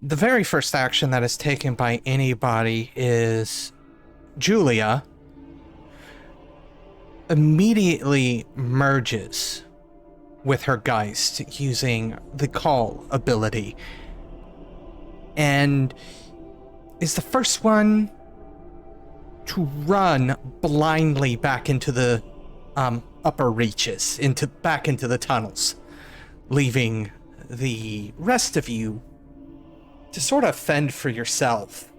The very first action that is taken by anybody is Júlia immediately merges with her Geist using the call ability, and is the first one to run blindly back into the upper reaches, back into the tunnels, leaving the rest of you to sort of fend for yourself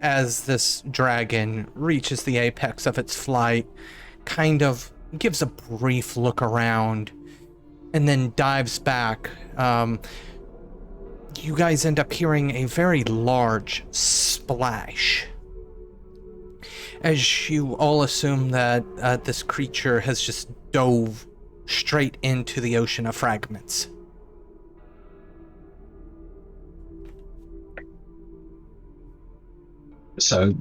as this dragon reaches the apex of its flight, kind of gives a brief look around, and then dives back. You guys end up hearing a very large splash, as you all assume that this creature has just dove straight into the ocean of fragments. So,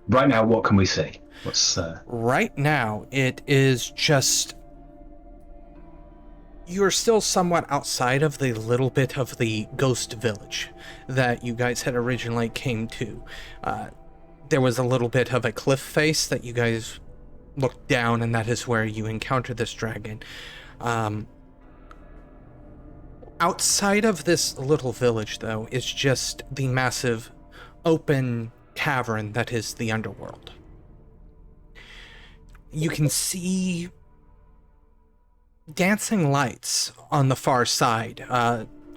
right now, what can we see? Right now, it is just... You're still somewhat outside of the little bit of the ghost village that you guys had originally came to. There was a little bit of a cliff face that you guys looked down, and that is where you encountered this dragon. Outside of this little village, though, is just the massive open cavern that is the Underworld. You can see dancing lights on the far side.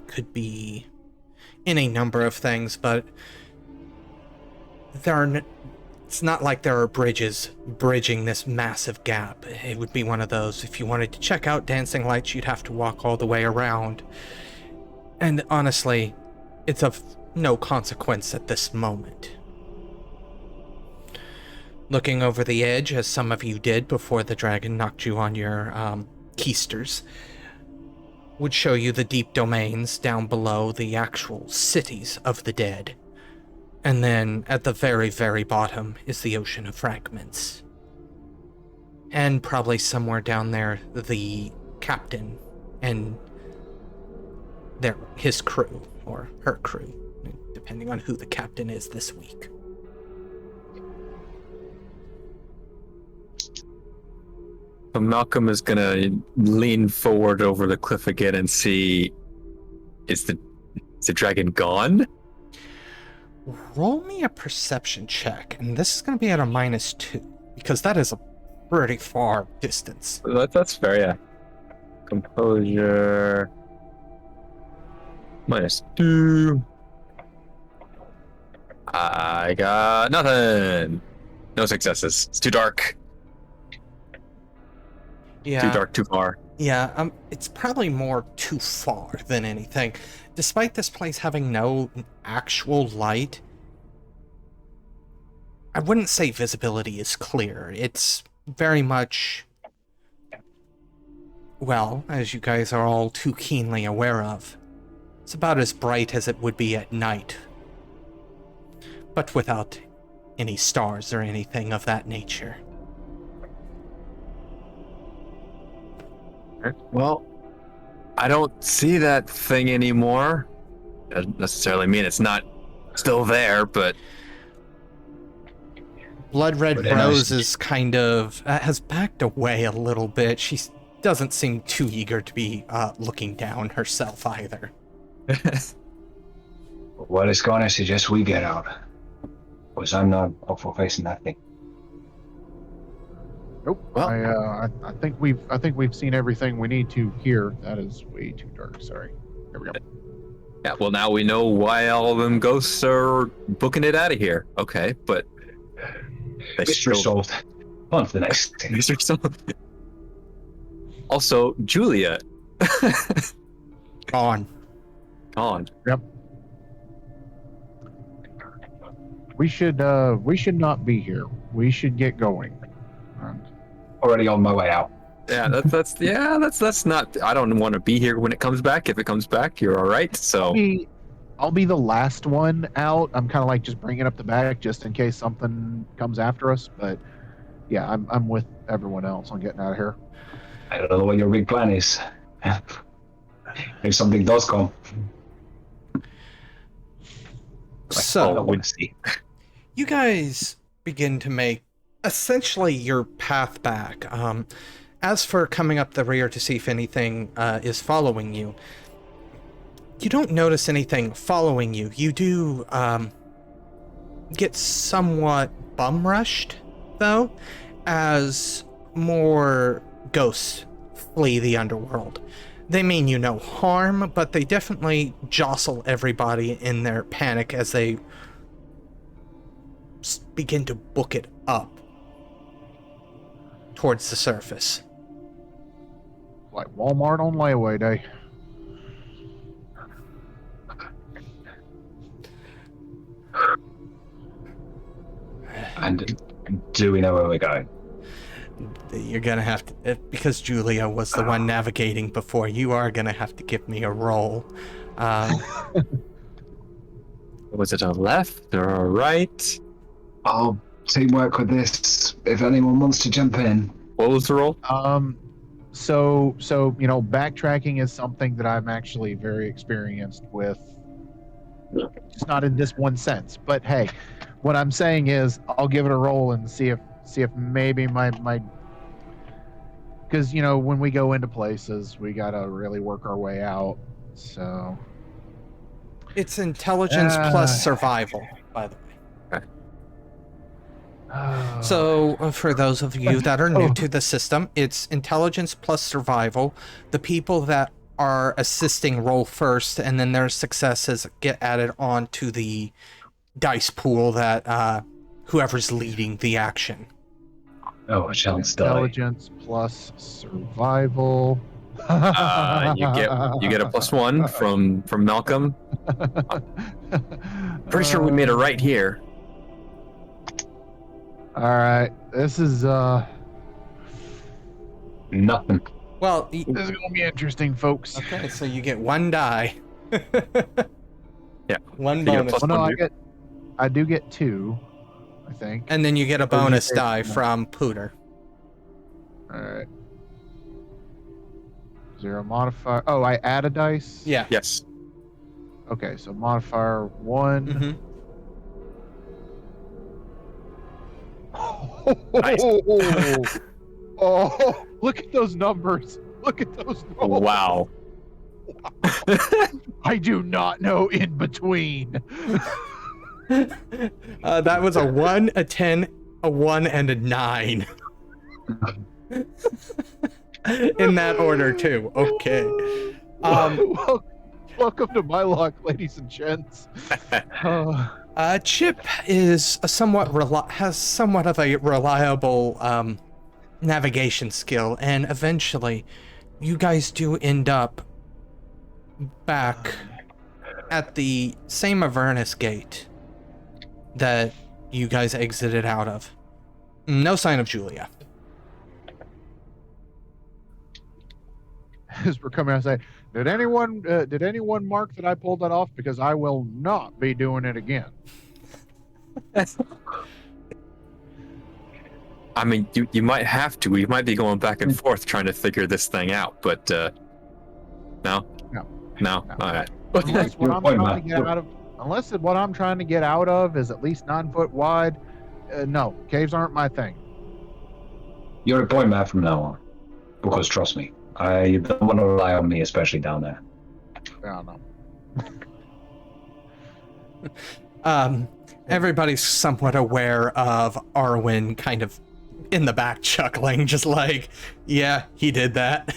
Could be any number of things, but it's not like there are bridges bridging this massive gap. It would be one of those, if you wanted to check out dancing lights, you'd have to walk all the way around. And honestly, it's of no consequence at this moment. Looking over the edge, as some of you did before the dragon knocked you on your keisters, would show you the deep domains down below the actual cities of the dead. And then at the very, very bottom is the ocean of fragments. And probably somewhere down there, the captain and his crew, or her crew, depending on who the captain is this week. So Malcolm is gonna lean forward over the cliff again and see, is the dragon gone? Roll me a perception check, and this is going to be at a -2, because that is a pretty far distance. That's fair, yeah. Composure... -2. I got nothing. No successes. It's too dark. Yeah. Too dark, too far. Yeah, it's probably more too far than anything. Despite this place having no actual light, I wouldn't say visibility is clear. It's very much, well, as you guys are all too keenly aware of, it's about as bright as it would be at night, but without any stars or anything of that nature. Well, I don't see that thing anymore. Doesn't necessarily mean it's not still there, but... Blood Red Rose is kind of... has backed away a little bit. She doesn't seem too eager to be looking down herself either. Well, it's gonna suggest we get out. Because I'm not up for facing that thing. Nope. Well, I think we've seen everything we need to here. That is way too dark. Sorry. There we go. Yeah. Well, now we know why all of them ghosts are booking it out of here. Okay, but Mystery solved. On to the next thing. Mystery solved. Also, Júlia. Gone. Yep. We should not be here. We should get going. Already on my way out. Yeah, that's not. I don't want to be here when it comes back. If it comes back, you're all right. So I'll be the last one out. I'm kind of like just bringing up the back just in case something comes after us. But yeah, I'm with everyone else on getting out of here. I don't know what your big plan is. If something does come. So, want to see. you guys begin to make essentially your path back. As for coming up the rear to see if anything is following you, you don't notice anything following you. You do get somewhat bum rushed, though, as more ghosts flee the underworld. They mean you no harm, but they definitely jostle everybody in their panic as they begin to book it up towards the surface. Like Walmart on layaway day. And do we know where we're going? You're gonna have to, because Júlia was the one navigating before, you are gonna have to give me a roll. Was it a left or a right? I'll teamwork with this if anyone wants to jump in. What was the roll? So backtracking is something that I'm actually very experienced with. It's not in this one sense, but hey, what I'm saying is I'll give it a roll and see if maybe my because when we go into places we gotta really work our way out. So It's intelligence plus survival, by the way. So, for those of you that are new to the system, it's intelligence plus survival. The people that are assisting roll first, and then their successes get added on to the dice pool that whoever's leading the action. Oh, a chance die. Intelligence plus survival. You get a +1 from Malcolm. Pretty sure we made it right here. All right, this is Nothing. Well, this is gonna be interesting, folks. okay, so you get one die. Yeah. One You get a bonus. plus- Well, no, I do get 2, I think. And then you get a Or do you bonus take die one? from Pooter. All right. 0 modifier. Oh, I add a dice. Yeah. Yes. Okay, so modifier 1. Mm-hmm. Nice. Oh, look at those numbers. Look at those numbers. Wow. I do not know in between. That was a 1, a 10, a 1, and a 9. In that order, too. Okay. Welcome to my luck, ladies and gents. Chip is has somewhat of a reliable navigation skill, and eventually, you guys do end up back at the same Avernus gate that you guys exited out of. No sign of Júlia. As we're coming out, say, did anyone mark that I pulled that off? Because I will not be doing it again. I mean, you might have to. You might be going back and forth trying to figure this thing out, but no. All right. Unless what I'm trying to get out of, what I'm trying to get out of is at least 9 foot wide. No, caves aren't my thing. You're a point man from now on. Because trust me, I don't want to rely on me, especially down there. I don't know. Everybody's somewhat aware of Arwen kind of in the back chuckling, just like, yeah, he did that.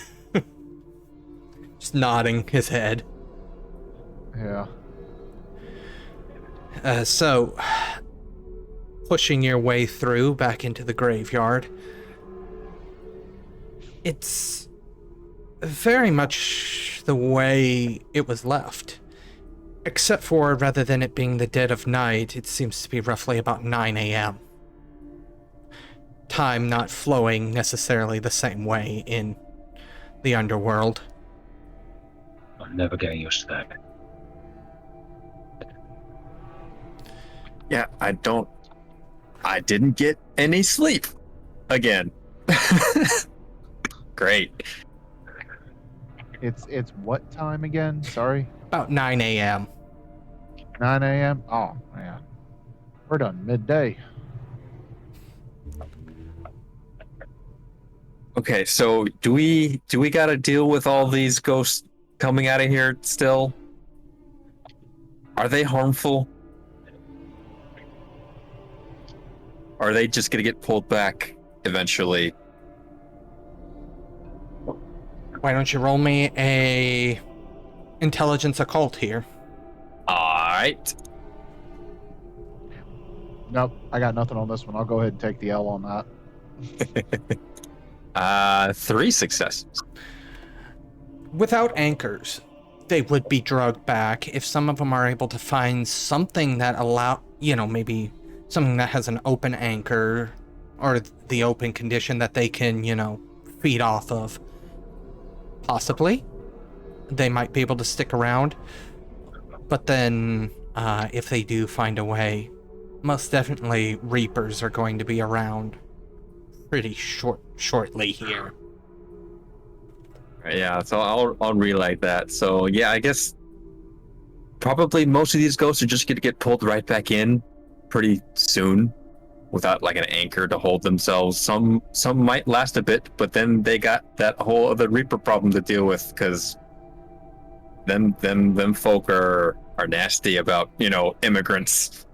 Just nodding his head. Yeah. So, pushing your way through back into the graveyard. It's very much the way it was left. Except for, rather than it being the dead of night, it seems to be roughly about 9 a.m. Time not flowing necessarily the same way in the underworld. I'm never getting used to that. Yeah, I didn't get any sleep again. Great. It's what time again? Sorry. About 9 a.m. 9 a.m.? Oh, man. We're done midday. Okay, so do we got to deal with all these ghosts coming out of here still? Are they harmful? Or are they just going to get pulled back eventually? Why don't you roll me a intelligence occult here? Alright. Nope, I got nothing on this one. I'll go ahead and take the L on that. 3 successes. Without anchors, they would be drugged back. If some of them are able to find something that maybe something that has an open anchor or the open condition that they can, feed off of, possibly they might be able to stick around. But then if they do find a way, most definitely Reapers are going to be around pretty shortly here. Yeah, so I'll relay that. So yeah, I guess probably most of these ghosts are just gonna get pulled right back in pretty soon without like an anchor to hold themselves. Some might last a bit, but then they got that whole other Reaper problem to deal with, because them folk are nasty about, immigrants.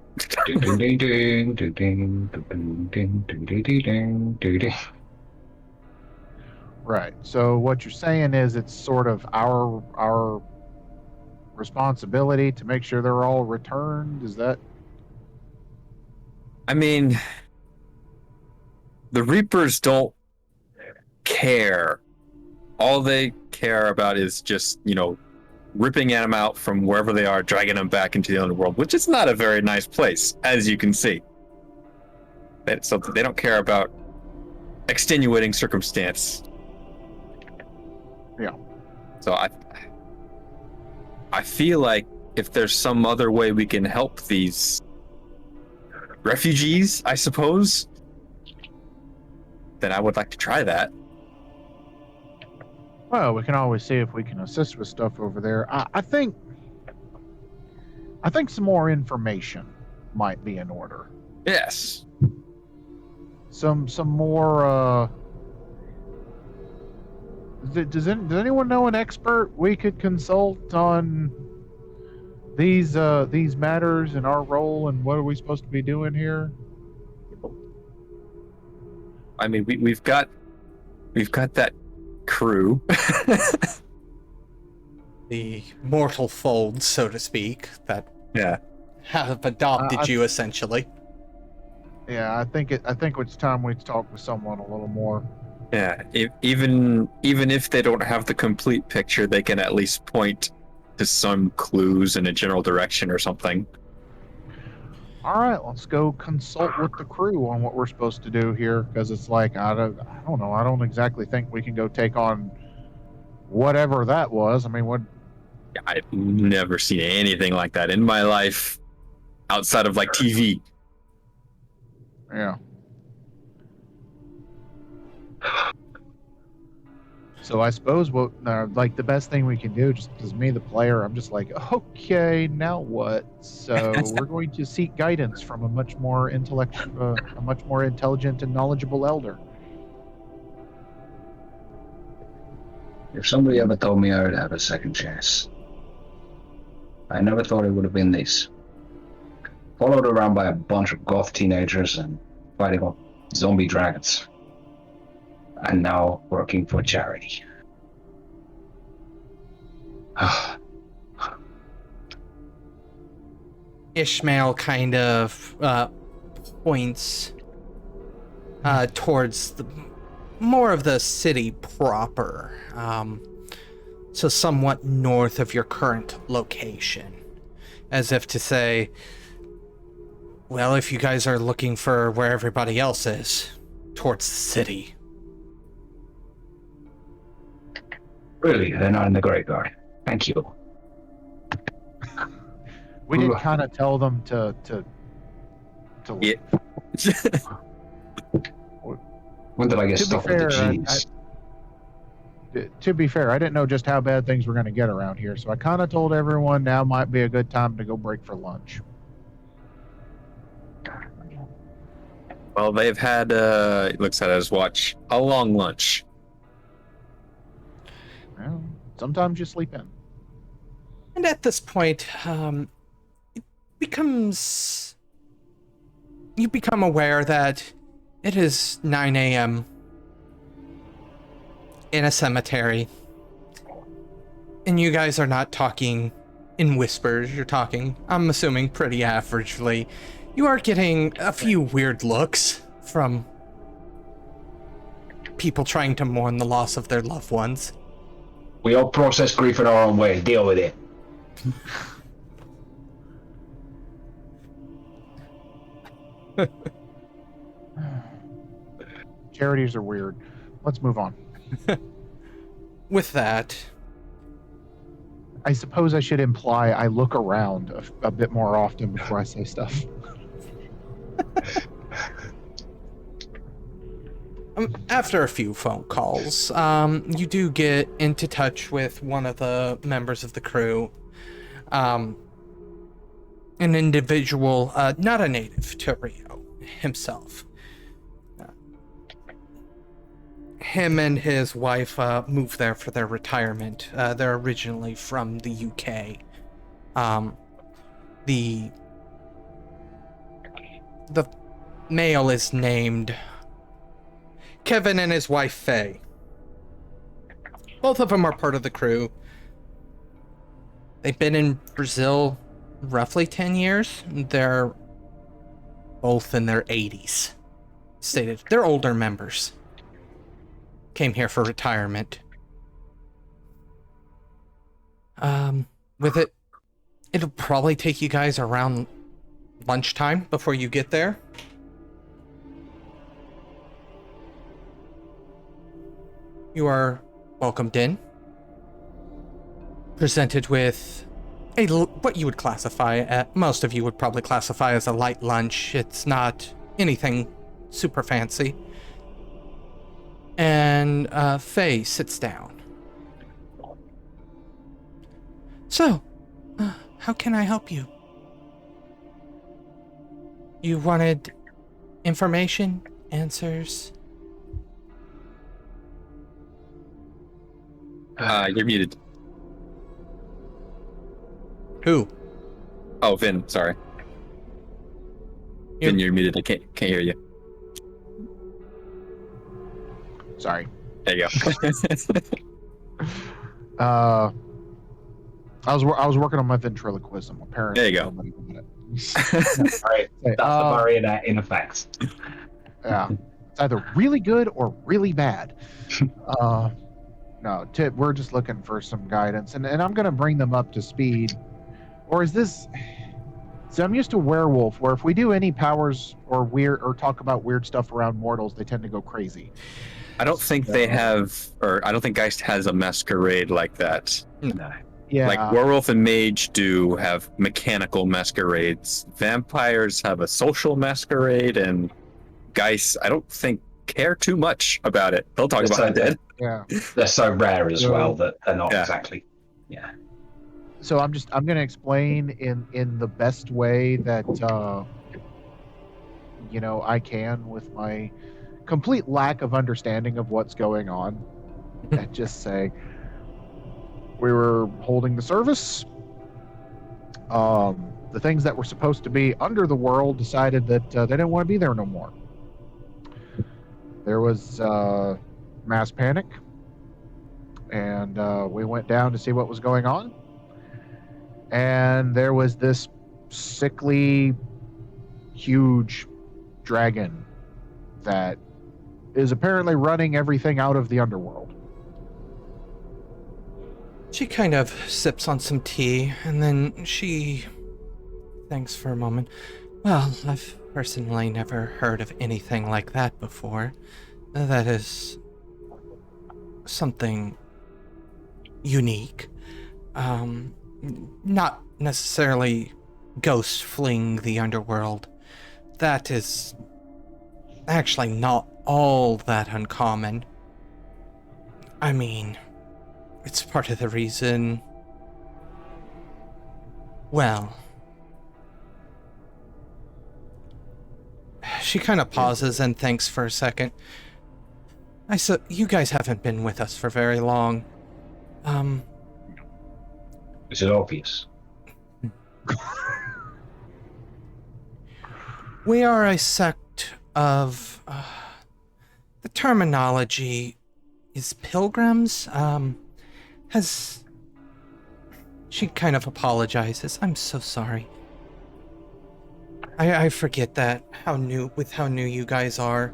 Right. So what you're saying is it's sort of our responsibility to make sure they're all returned. Is that? I mean, the Reapers don't care. All they care about is just, ripping them out from wherever they are, dragging them back into the Underworld, which is not a very nice place, as you can see. So they don't care about extenuating circumstance. Yeah. So I feel like if there's some other way we can help these refugees, I suppose, then I would like to try that. Well, we can always see if we can assist with stuff over there. I think some more information might be in order. Yes. Some more. Does anyone know an expert we could consult on these matters and our role and what are we supposed to be doing here? I mean, we've got that crew. The mortal fold, so to speak, that have adopted you essentially. Yeah, I think it's time we talk with someone a little more. Yeah, even if they don't have the complete picture, they can at least point to some clues in a general direction or something. All right, let's go consult with the crew on what we're supposed to do here, because it's like I don't know. I don't exactly think we can go take on whatever that was. I mean, what? I've never seen anything like that in my life, outside of like TV. Yeah. So I suppose the best thing we can do, just because me, the player, I'm just like, okay, now what? So we're going to seek guidance from a much more intelligent and knowledgeable elder. If somebody ever told me I would have a second chance, I never thought it would have been this. Followed around by a bunch of goth teenagers and fighting off zombie dragons. And now working for charity. Ishmael kind of points towards more of the city proper, so somewhat north of your current location, as if to say, well, if you guys are looking for where everybody else is, towards the city. Really, they're not in the graveyard. Thank you. We did kind of tell them to leave. When did I get To be stuff fair, with the cheese? To be fair, I didn't know just how bad things were going to get around here, so I kind of told everyone now might be a good time to go break for lunch. Well, they've had, he looks at his watch, a long lunch. Well, sometimes you sleep in. And at this point, it becomes... You become aware that it is 9 a.m. in a cemetery. And you guys are not talking in whispers. You're talking, I'm assuming, pretty averagely. You are getting a few weird looks from people trying to mourn the loss of their loved ones. We all process grief in our own way. Deal with it. Charities are weird. Let's move on. With that, I suppose I should imply I look around a bit more often before I say stuff. after a few phone calls, you do get into touch with one of the members of the crew. An individual, not a native to Rio himself. Him and his wife moved there for their retirement. They're originally from the UK. The male is named Kevin and his wife Faye. Both of them are part of the crew. They've been in Brazil roughly 10 years. They're both in their 80s. Stated, they're older members. Came here for retirement. With it, it'll probably take you guys around lunchtime before you get there. You are welcomed in. Presented with what you would classify, most of you would probably classify as a light lunch. It's not anything super fancy. And Faye sits down. So, how can I help you? You wanted information, answers? You're muted. Who? Oh, Vin, sorry. Vin, you're muted. I can't hear you. Sorry. There you go. I was working on my ventriloquism. Apparently, There you go. nobody got it. All right, that's the marionette in effect. Yeah, it's either really good or really bad. No, we're just looking for some guidance, and I'm going to bring them up to speed. Or is this? So I'm used to werewolf, where if we do any powers or talk about weird stuff around mortals, they tend to go crazy. I don't think they have, or I don't think Geist has a masquerade like that. No. Yeah, Like werewolf and mage do have mechanical masquerades. Vampires have a social masquerade, and Geist, I don't think, care too much about it. They'll talk about the dead. yeah. They're so rare as well that they're not exactly. Yeah. So I'm going to explain in the best way that I can with my complete lack of understanding of what's going on. And just say we were holding the service. The things that were supposed to be under the world decided that they didn't want to be there no more. There was mass panic, and we went down to see what was going on. And there was this sickly, huge dragon that is apparently running everything out of the underworld. She kind of sips on some tea, and then she thinks for a moment. Well, I've personally never heard of anything like that before. That is something unique. Not necessarily ghosts fleeing the underworld. That is actually not all that uncommon. I mean, it's part of the reason. Well, she kind of pauses and thinks for a second. You guys haven't been with us for very long. Is it obvious? We are a sect of, the terminology is pilgrims. She kind of apologizes. I'm so sorry. I forget that, how new you guys are.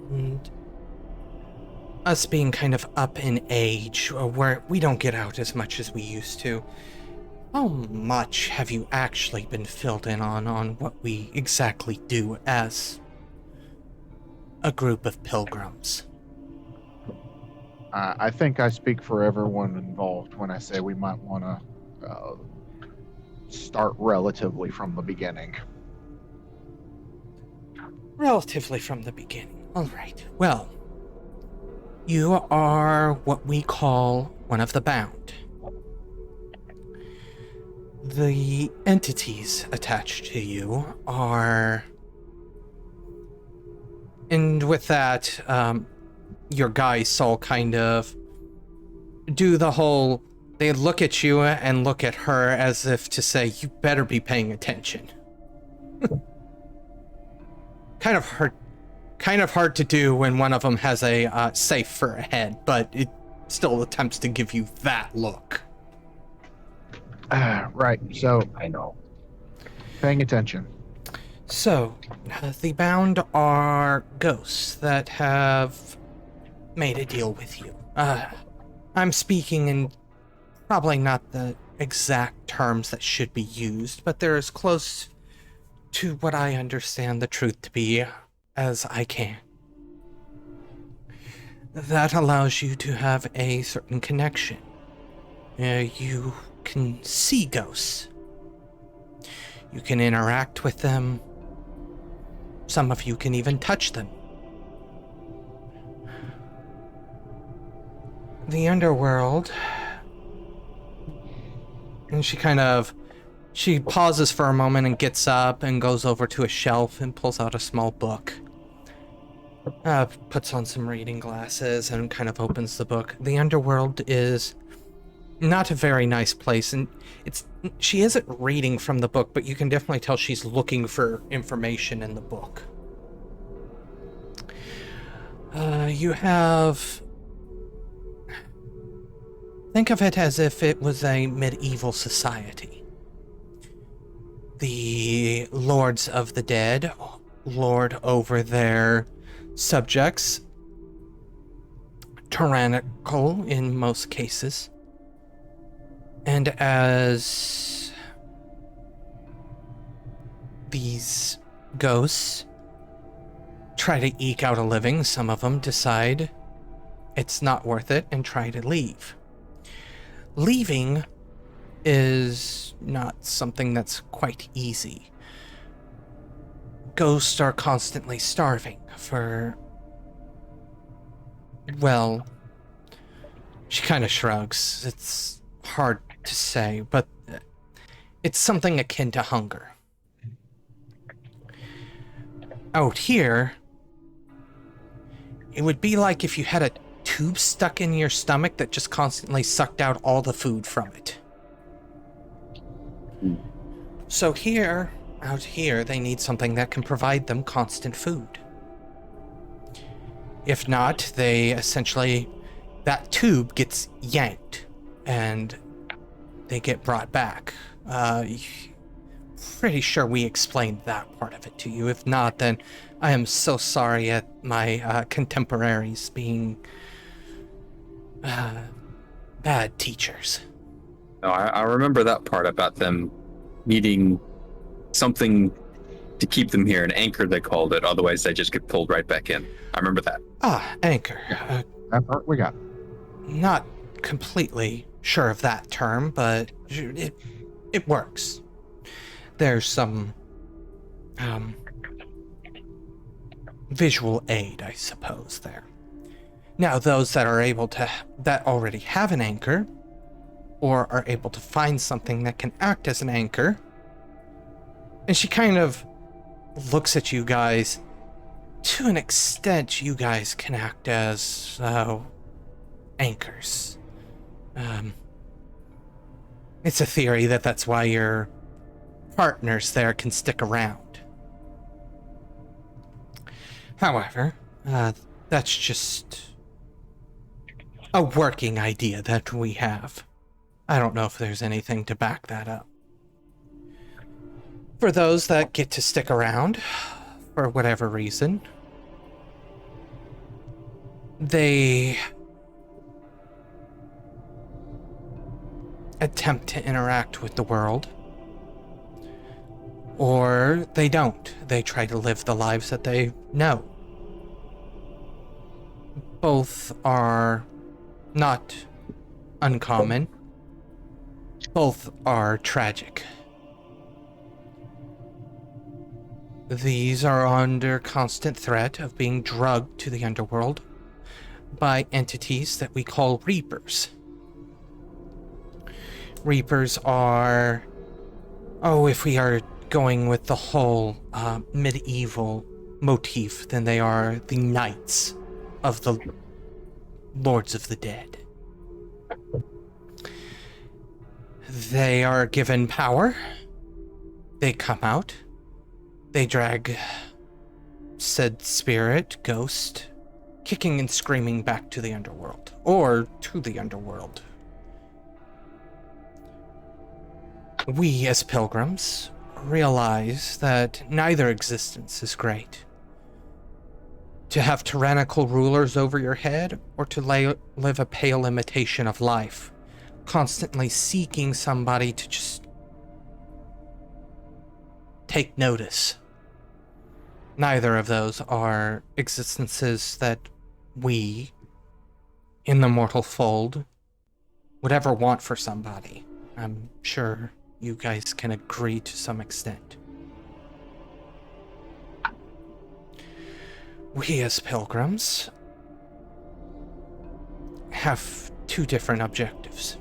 And us being kind of up in age, where we don't get out as much as we used to. How much have you actually been filled in on what we exactly do as a group of pilgrims? I think I speak for everyone involved when I say we might want to start relatively from the beginning. Relatively from the beginning. All right. Well, you are what we call one of the bound. The entities attached to you are... And with that, your guys all kind of do the whole... They look at you and look at her as if to say, you better be paying attention. Kind of hard to do when one of them has a safe for a head, but it still attempts to give you that look. Right, so I know. paying attention. So, the bound are ghosts that have made a deal with you. I'm speaking in probably not the exact terms that should be used, but they're as close to what I understand the truth to be as I can. That allows you to have a certain connection. You can see ghosts. You can interact with them. Some of you can even touch them. The Underworld... And she pauses for a moment and gets up and goes over to a shelf and pulls out a small book. Puts on some reading glasses and kind of opens the book. The Underworld is not a very nice place, and she isn't reading from the book, but you can definitely tell she's looking for information in the book. You have... Think of it as if it was a medieval society. The lords of the dead lord over their subjects, tyrannical in most cases. And as these ghosts try to eke out a living, some of them decide it's not worth it and try to leave. Leaving is not something that's quite easy. Ghosts are constantly starving for... Well, she kind of shrugs. It's hard to say, but it's something akin to hunger. Out here, it would be like if you had a tube stuck in your stomach that just constantly sucked out all the food from it. So out here, they need something that can provide them constant food. If not, that tube gets yanked and they get brought back. Pretty sure we explained that part of it to you. If not, then I am so sorry at my contemporaries being bad teachers. No, I remember that part about them needing something to keep them here, an anchor they called it, otherwise they just get pulled right back in. I remember that. Anchor. That part we got. Not completely sure of that term, but it works. There's some visual aid, I suppose, there. Now, those that are able to, that already have an anchor, or are able to find something that can act as an anchor, and she kind of looks at you guys. To an extent, you guys can act as anchors. It's a theory that that's why your partners there can stick around. However, that's just a working idea that we have. I don't know if there's anything to back that up. For those that get to stick around, for whatever reason, they attempt to interact with the world, or they don't. They try to live the lives that they know. Both are not uncommon. Both are tragic. These are under constant threat of being drugged to the underworld by entities that we call Reapers. Reapers are, if we are going with the whole medieval motif, then they are the knights of the Lords of the Dead. They are given power. They come out. They drag said spirit, ghost, kicking and screaming back to the underworld, or to the underworld. We, as pilgrims, realize that neither existence is great. To have tyrannical rulers over your head, or to live a pale imitation of life, constantly seeking somebody to just take notice. Neither of those are existences that we, in the mortal fold, would ever want for somebody. I'm sure you guys can agree to some extent. We as pilgrims have two different objectives.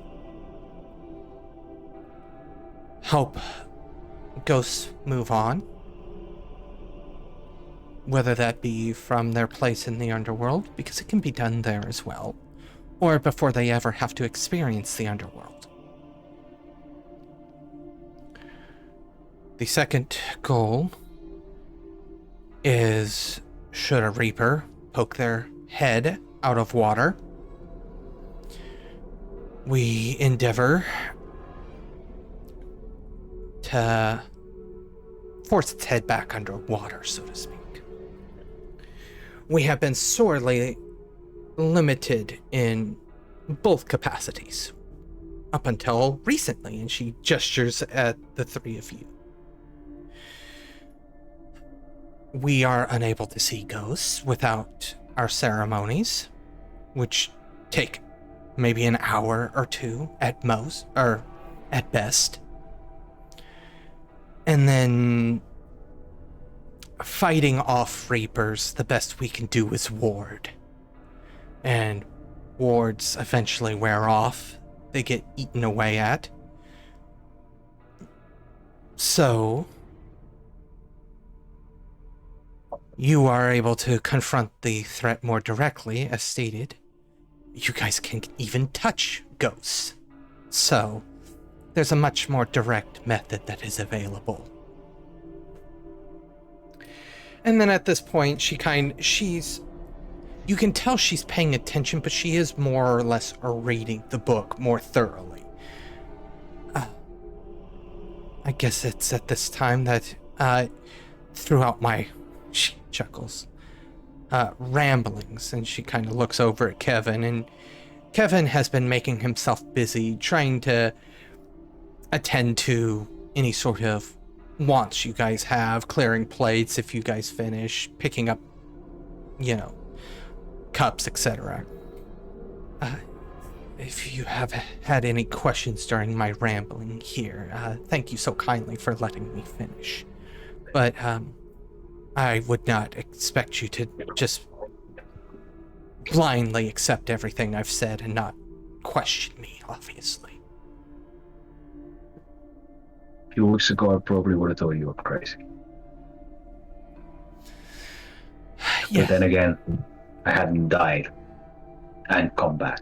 Help ghosts move on, whether that be from their place in the underworld, because it can be done there as well, or before they ever have to experience the underworld. The second goal is, should a Reaper poke their head out of water, we endeavor to force its head back underwater, so to speak. We have been sorely limited in both capacities up until recently, and she gestures at the three of you. We are unable to see ghosts without our ceremonies, which take maybe an hour or two at most, or at best. And then fighting off Reapers, the best we can do is ward. And wards eventually wear off. They get eaten away at. So you are able to confront the threat more directly, as stated. You guys can even touch ghosts. So there's a much more direct method that is available. And then at this point, she's you can tell she's paying attention, but she is more or less reading the book more thoroughly. I guess it's at this time that throughout my, she chuckles, ramblings, and she kind of looks over at Kevin, and Kevin has been making himself busy trying to attend to any sort of wants you guys have, clearing plates if you guys finish, picking up, cups, etc. If you have had any questions during my rambling here, thank you so kindly for letting me finish. But I would not expect you to just blindly accept everything I've said and not question me, obviously. A few weeks ago, I probably would have thought you were crazy. Yeah. But then again, I hadn't died and come back.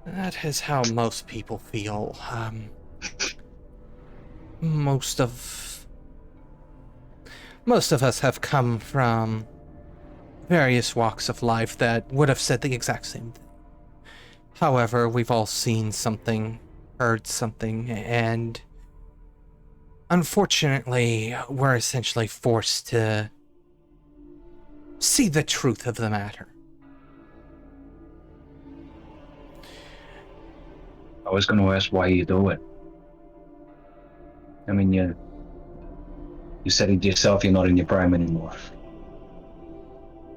That is how most people feel. Most of us have come from various walks of life that would have said the exact same thing. However, we've all seen something, heard something, and unfortunately, we're essentially forced to see the truth of the matter. I was going to ask why you do it. I mean, you said it yourself, you're not in your prime anymore.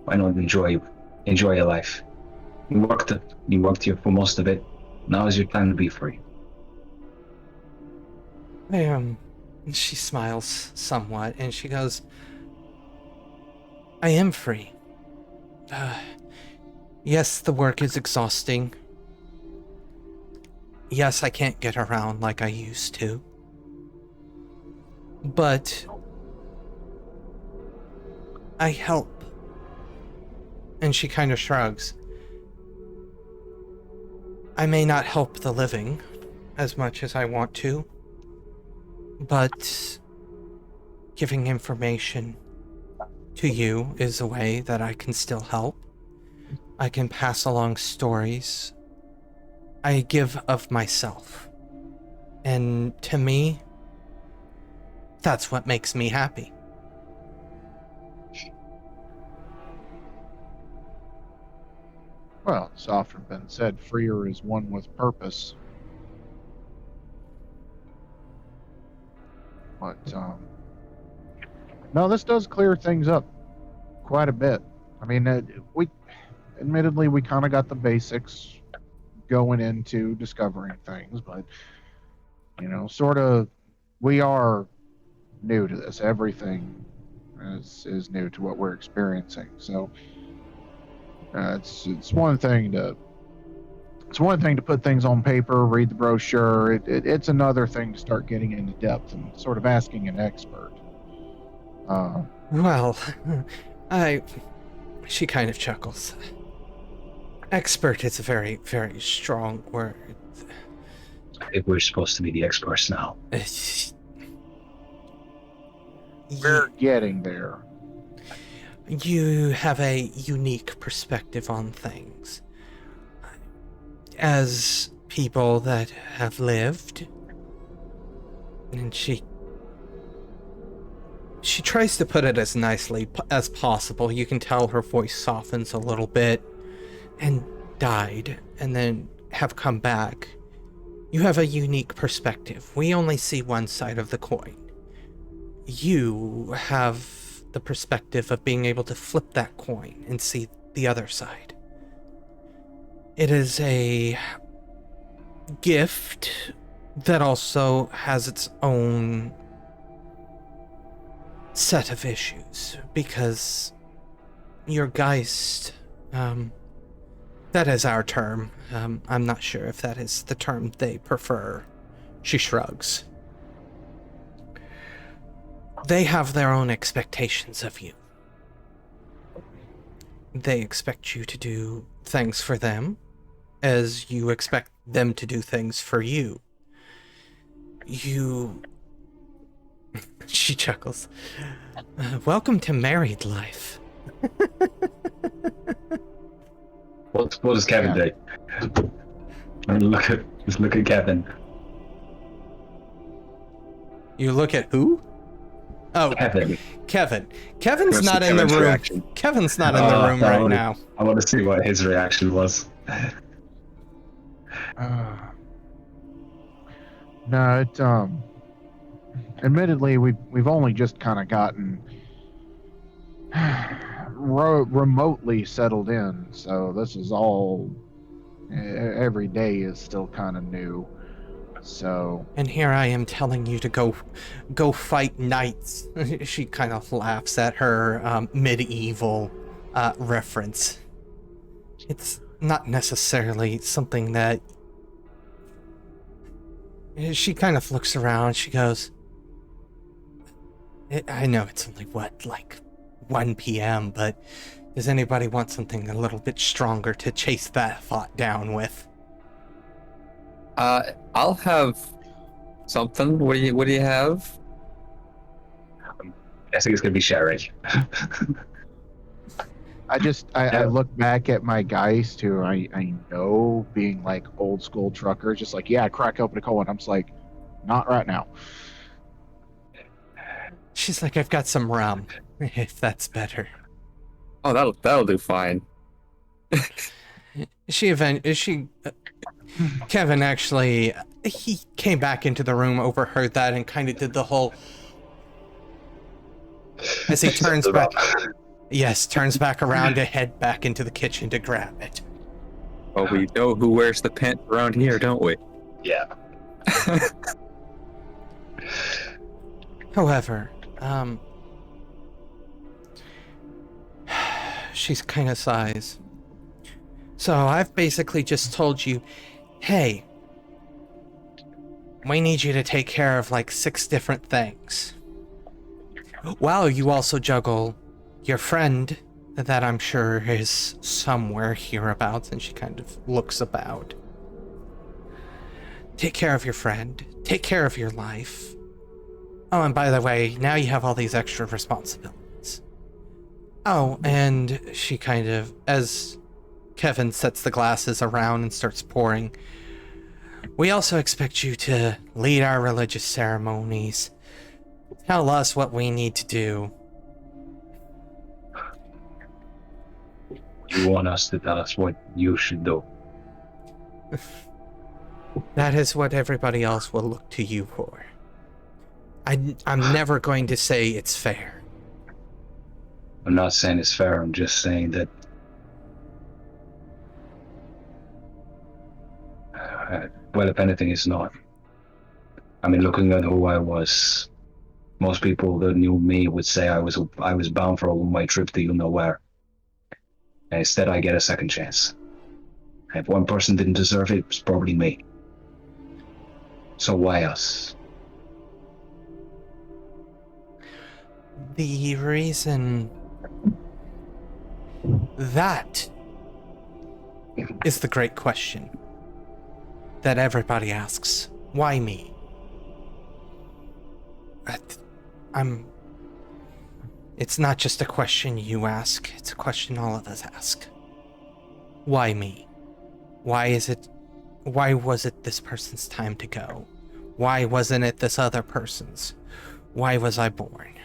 Why not enjoy your life? You worked here for most of it. Now is your time to be free. She smiles somewhat, and she goes, I am free. Yes, the work is exhausting. Yes, I can't get around like I used to. But I help. And she kind of shrugs. I may not help the living as much as I want to, but giving information to you is a way that I can still help. I can pass along stories. I give of myself. And to me, that's what makes me happy. Well, it's often been said, freer is one with purpose. But, no, this does clear things up quite a bit. I mean, admittedly, we kind of got the basics going into discovering things, but, sort of, we are new to this. Everything is new to what we're experiencing. So, it's one thing to put things on paper, read the brochure. It's another thing to start getting into depth and sort of asking an expert. Well, she kind of chuckles. Expert is a very, very strong word. I think we're supposed to be the experts now. We're getting there. You have a unique perspective on things. As people that have lived, and she tries to put it as nicely as possible. You can tell her voice softens a little bit, and died, and then have come back. You have a unique perspective. We only see one side of the coin. You have the perspective of being able to flip that coin and see the other side. It is a gift that also has its own set of issues, because your Geist, that is our term. I'm not sure if that is the term they prefer. She shrugs. They have their own expectations of you. They expect you to do things for them, as you expect them to do things for you. She chuckles. Welcome to married life. What does Kevin do? Just look at Kevin. You look at who? Oh, Kevin. Kevin's not in the room. Reaction. Kevin's not in the room right now. I want to see what his reaction was. No, admittedly, we've only just kind of gotten remotely settled in, so this is all, every day is still kind of new. So, And here I am telling you to go fight knights. She kind of laughs at her medieval reference. It's not necessarily something that... She kind of looks around, she goes, I know it's only, like 1 p.m., but does anybody want something a little bit stronger to chase that thought down with? I'll have something. What do you have? I think it's gonna be sherry. I look back at my Geist, who I know being like old school trucker, just like, yeah, crack open a cold one. I'm just like, not right now. She's like, I've got some rum, if that's better. Oh, that'll do fine. Kevin actually, he came back into the room, overheard that, and kind of did the whole, as he turns back, turns back around to head back into the kitchen to grab it. Well, we know who wears the pants around here, don't we? Yeah. However, she's kind of sighs. So I've basically just told you, hey, we need you to take care of like 6 different things. While you also juggle your friend that I'm sure is somewhere hereabouts, and she kind of looks about. Take care of your friend. Take care of your life. Oh, and by the way, now you have all these extra responsibilities. Oh, and she kind of, as Kevin sets the glasses around and starts pouring, we also expect you to lead our religious ceremonies. Tell us what we need to do. You want us to tell us what you should do. That is what everybody else will look to you for. I'm never going to say it's fair. I'm not saying it's fair, I'm just saying that well, if anything, it's not. I mean, looking at who I was, most people that knew me would say I was bound for a one-way trip to you know where. And instead, I get a second chance. If one person didn't deserve it, it's probably me. So why us? The reason that is the great question that everybody asks. Why me? It's not just a question you ask, it's a question all of us ask. Why me? Why was it this person's time to go? Why wasn't it this other person's? Why was I born?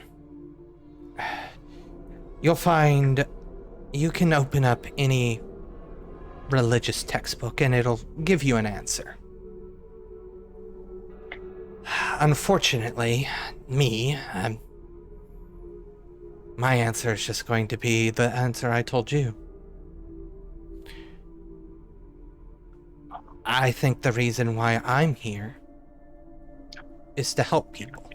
You'll find you can open up any religious textbook and it'll give you an answer. Unfortunately, my answer is just going to be the answer I told you. I think the reason why I'm here is to help people.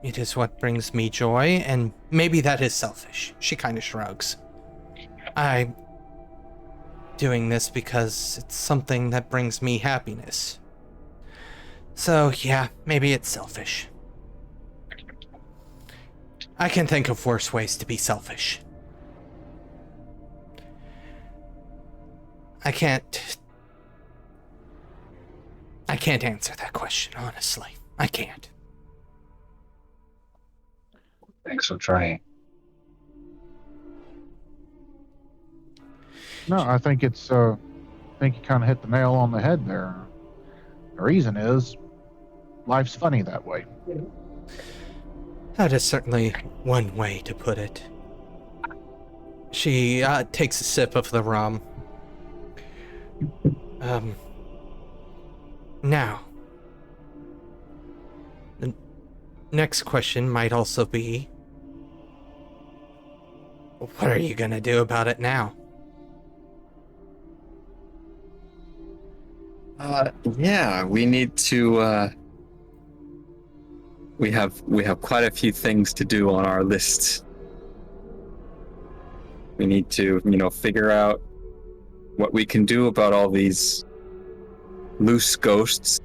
It is what brings me joy, and maybe that is selfish. She kind of shrugs. I'm doing this because it's something that brings me happiness. So yeah, maybe it's selfish. I can think of worse ways to be selfish. I can't answer that question, honestly. I can't. Thanks for trying. No, I think you kind of hit the nail on the head there. The reason is, life's funny that way. That is certainly one way to put it. She takes a sip of the rum. Now, the next question might also be, what are you gonna do about it now? Yeah, we need to, we have quite a few things to do on our list. We need to, figure out what we can do about all these loose ghosts.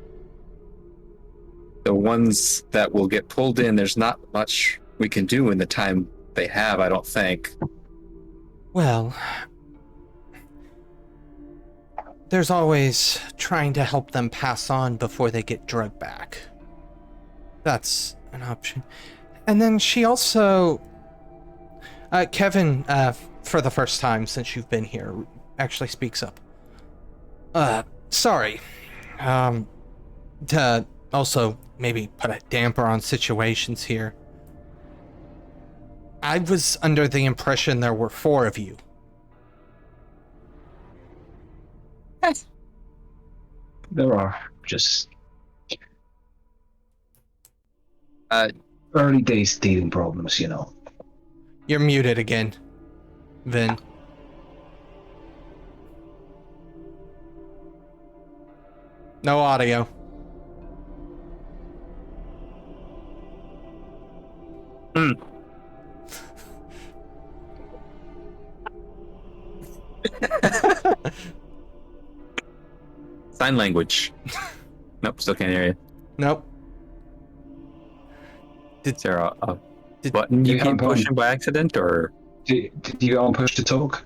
The ones that will get pulled in, there's not much we can do in the time they have, I don't think. Well, there's always trying to help them pass on before they get drugged back. That's an option. And then she also... Kevin, for the first time since you've been here, actually speaks up. Sorry. To also maybe put a damper on situations here. I was under the impression there were 4 of you. There are just early days teething problems, You're muted again, Vin. No audio. Sign language. Nope, still can't hear you. Nope. Is there a button you keep pushing by accident, or? Did you go and push to talk?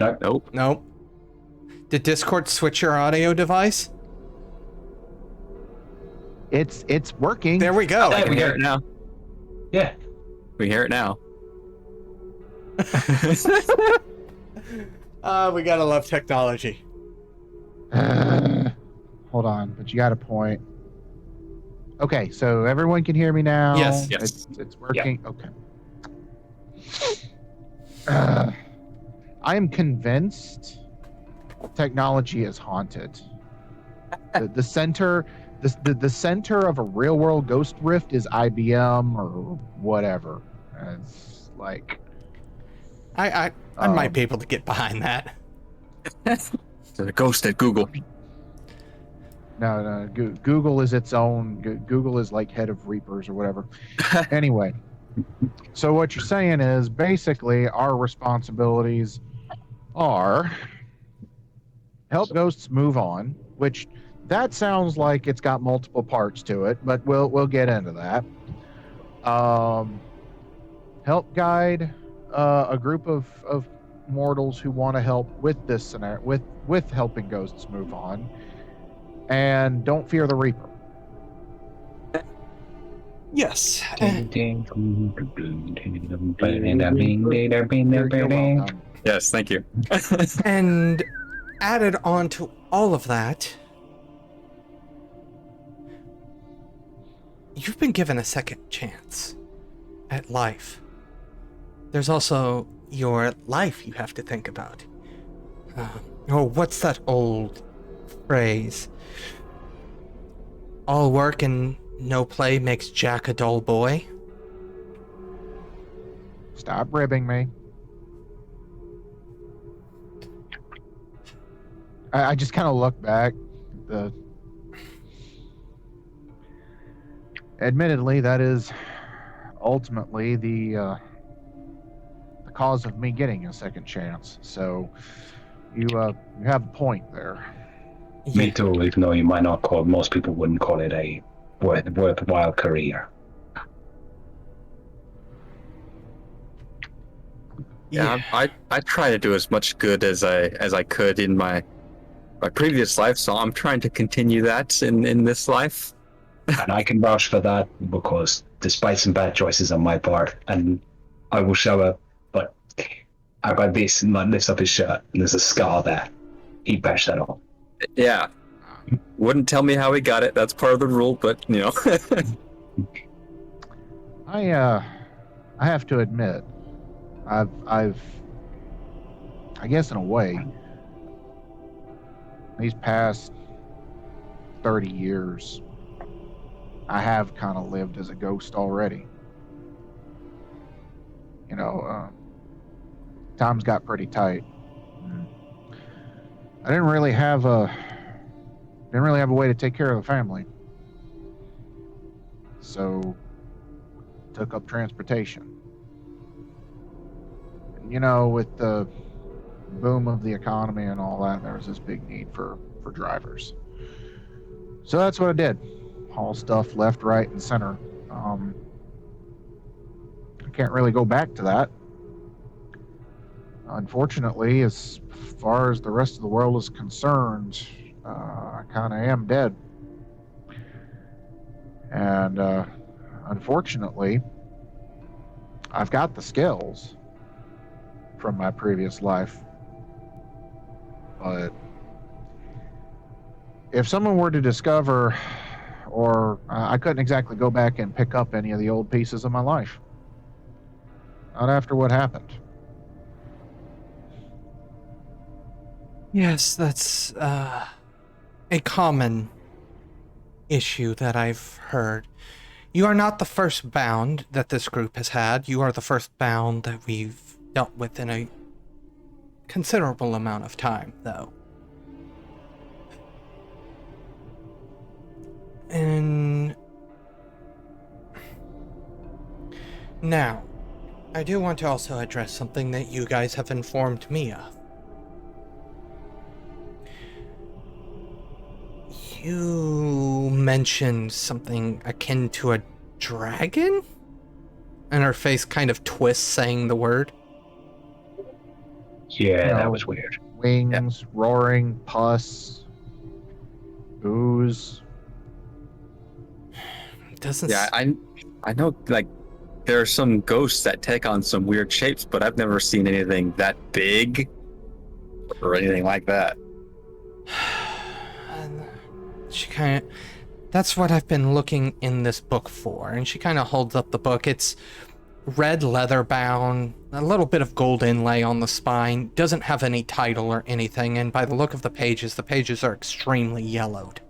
No. Nope. Nope. Did Discord switch your audio device? It's working. There we go. We hear it now. Yeah. We hear it now. We gotta love technology. Hold on, but you got a point. Okay, so everyone can hear me now? Yes. It's working? Yeah. Okay. I am convinced technology is haunted. The center of a real world ghost rift is IBM or whatever. It's like I might be able to get behind that. The ghost at Google. No, Google is its own. Google is like head of Reapers or whatever. Anyway, so what you're saying is basically our responsibilities are help ghosts move on, which that sounds like it's got multiple parts to it, but we'll get into that. Help guide a group of mortals who want to help with this scenario, with helping ghosts move on. And don't fear the Reaper. Yes. Yes, thank you. And added on to all of that, you've been given a second chance at life. There's also your life you have to think about. What's that old phrase? All work and no play makes Jack a dull boy. Stop ribbing me. I just kind of look back. Admittedly, that is ultimately the cause of me getting a second chance. So you have a point there. Me too, even though you might not call, most people wouldn't call it a worthwhile career. Yeah, I try to do as much good as I could in my previous life, so I'm trying to continue that in this life. And I can vouch for that because despite some bad choices on my part, and I will show up, but I got this and lifts up his shirt and there's a scar there. He bashed that off. Yeah. Wouldn't tell me how he got it. That's part of the rule, but I have to admit, I guess in a way, these past 30 years, I have kind of lived as a ghost already. Times got pretty tight. I didn't really have a way to take care of the family, so took up transportation. with the boom of the economy and all that, there was this big need for drivers. So that's what I did. Haul stuff left, right, and center. I can't really go back to that. Unfortunately, as far as the rest of the world is concerned, I kind of am dead. And unfortunately, I've got the skills from my previous life. But if someone were to discover, or I couldn't exactly go back and pick up any of the old pieces of my life. Not after what happened. Yes, that's a common issue that I've heard. You are not the first bound that this group has had. You are the first bound that we've dealt with in a considerable amount of time, though. And now, I do want to also address something that you guys have informed me of. You mentioned something akin to a dragon? And her face kind of twists saying the word. Yeah, that was weird. Wings, roaring, pus, ooze. Doesn't Yeah, I know, like, there are some ghosts that take on some weird shapes, but I've never seen anything that big or anything like that. And she kind of... That's what I've been looking in this book for. And she kind of holds up the book. It's red leather bound, a little bit of gold inlay on the spine. Doesn't have any title or anything. And by the look of the pages are extremely yellowed.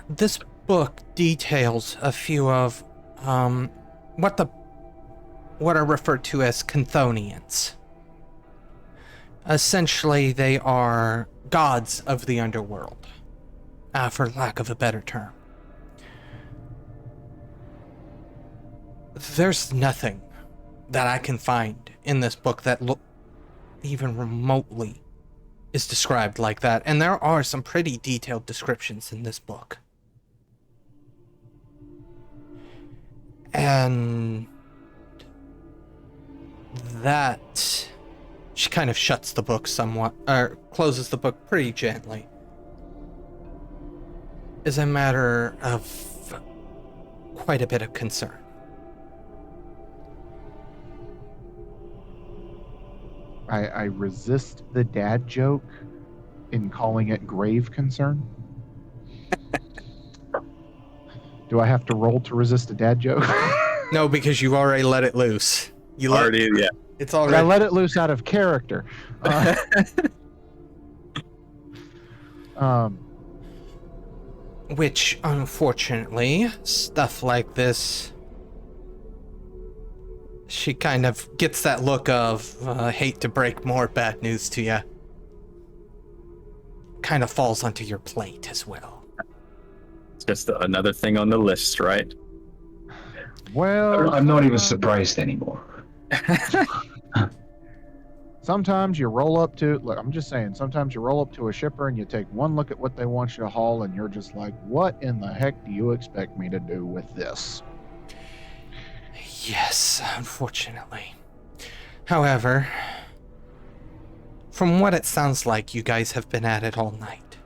This book details a few of what are referred to as Chthonians. Essentially, they are gods of the underworld, for lack of a better term. There's nothing that I can find in this book that even remotely is described like that, and there are some pretty detailed descriptions in this book. And that... She kind of shuts the book somewhat, or closes the book pretty gently. Is a matter of quite a bit of concern. I resist the dad joke in calling it grave concern. Do I have to roll to resist a dad joke? No, because you already let it loose. Yeah. It's But already... I let it loose out of character. Which, unfortunately, stuff like this... She kind of gets that look of, hate to break more bad news to you. Kind of falls onto your plate as well. It's just another thing on the list, right? Well, I'm not even surprised anymore. sometimes you roll up to, look, I'm just saying, sometimes you roll up to a shipper and you take one look at what they want you to haul and you're just like, what in the heck do you expect me to do with this? Yes, unfortunately. However, from what it sounds like, you guys have been at it all night.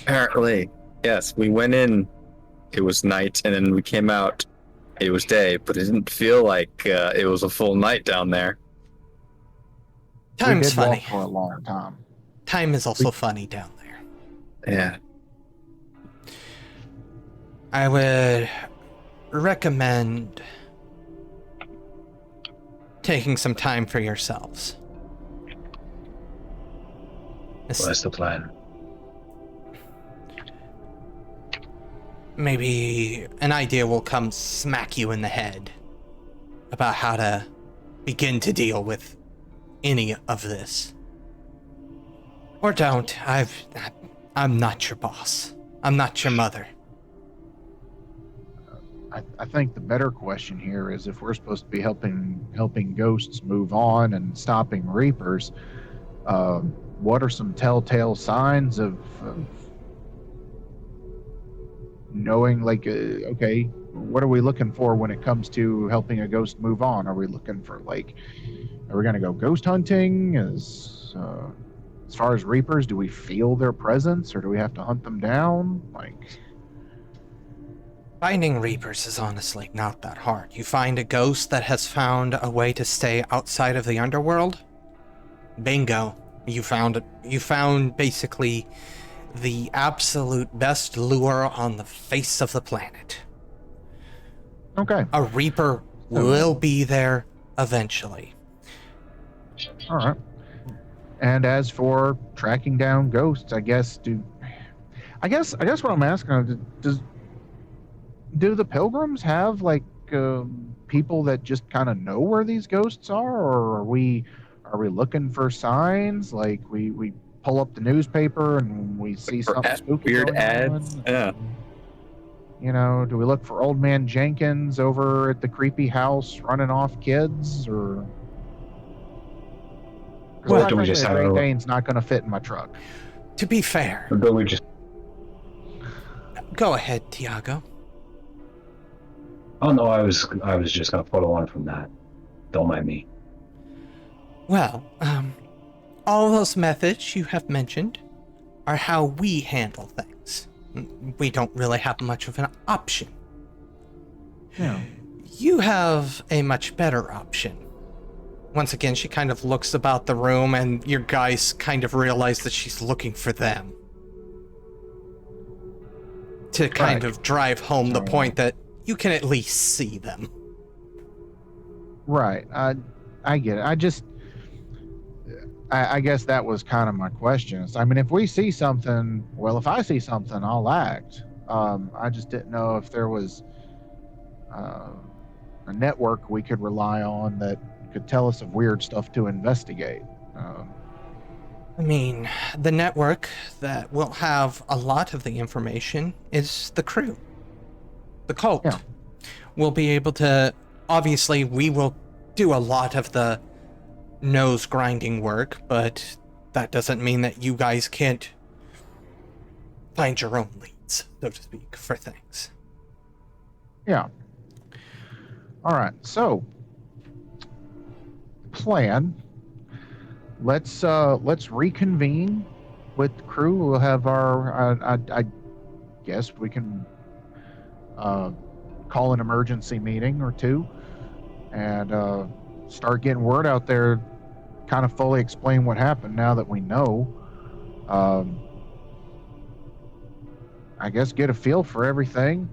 Apparently, yes. We went in, it was night, and then we came out, it was day, but it didn't feel like it was a full night down there. Time's we did walk funny. for a long time. Time is also funny down there. Yeah. I would recommend taking some time for yourselves. What's the plan? Maybe an idea will come smack you in the head about how to begin to deal with any of this. Or don't. I'm not your boss. I'm not your mother. I think the better question here is if we're supposed to be helping ghosts move on and stopping reapers, what are some telltale signs of knowing, like, okay, what are we looking for when it comes to helping a ghost move on? Are we looking for, like, are we going to go ghost hunting? As far as reapers, do we feel their presence or do we have to hunt them down? Like, Finding reapers is honestly not that hard. You find a ghost that has found a way to stay outside of the underworld. Bingo. You found it. You found basically the absolute best lure on the face of the planet. okay, A reaper will be there eventually. all right. And as for tracking down ghosts, I guess what I'm asking is, do the pilgrims have like people that just kind of know where these ghosts are, or are we looking for signs? Like we pull up the newspaper and we see something spooky weird going ads. on? Yeah. You know, do we look for Old Man Jenkins over at the creepy house running off kids, or? Well, do we just have Great Dane's not going to fit in my truck. To be fair, Or do we just? go ahead, Tiago. Oh no, I was just gonna follow on from that. Don't mind me. Well, all those methods you have mentioned are how we handle things. We don't really have much of an option. Yeah. You have a much better option. Once again, she kind of looks about the room, and your guys kind of realize that she's looking for them. To kind of drive home the point that you can at least see them. Right. I get it. I guess that was kind of my question. I mean, if we see something, well, if I see something, I'll act. I just didn't know if there was a network we could rely on that could tell us of weird stuff to investigate. I mean, the network that will have a lot of the information is the crew. The cult. Yeah. We'll be able to... Obviously, we will do a lot of the nose-grinding work, but that doesn't mean that you guys can't find your own leads, so to speak, for things. Yeah. All right. So, plan. Let's reconvene with the crew. We'll have our. I guess we can call an emergency meeting or two, and start getting word out there. Kind of fully explain what happened now that we know. I guess get a feel for everything.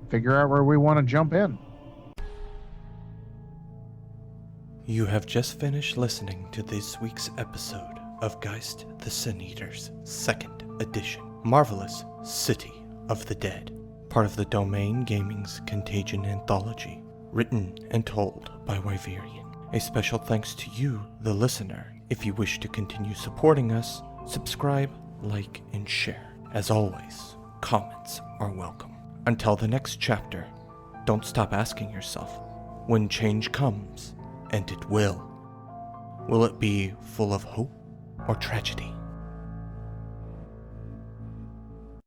Figure out where we want to jump in. You have just finished listening to this week's episode of Geist the Sin-Eaters, 2nd edition. Marvelous City of the Dead, part of the Domain Gaming's Contagion Anthology, written and told by Wyverian. A special thanks to you, the listener. If you wish to continue supporting us, subscribe, like, and share. As always, comments are welcome. Until the next chapter, don't stop asking yourself, when change comes, and it will it be full of hope or tragedy?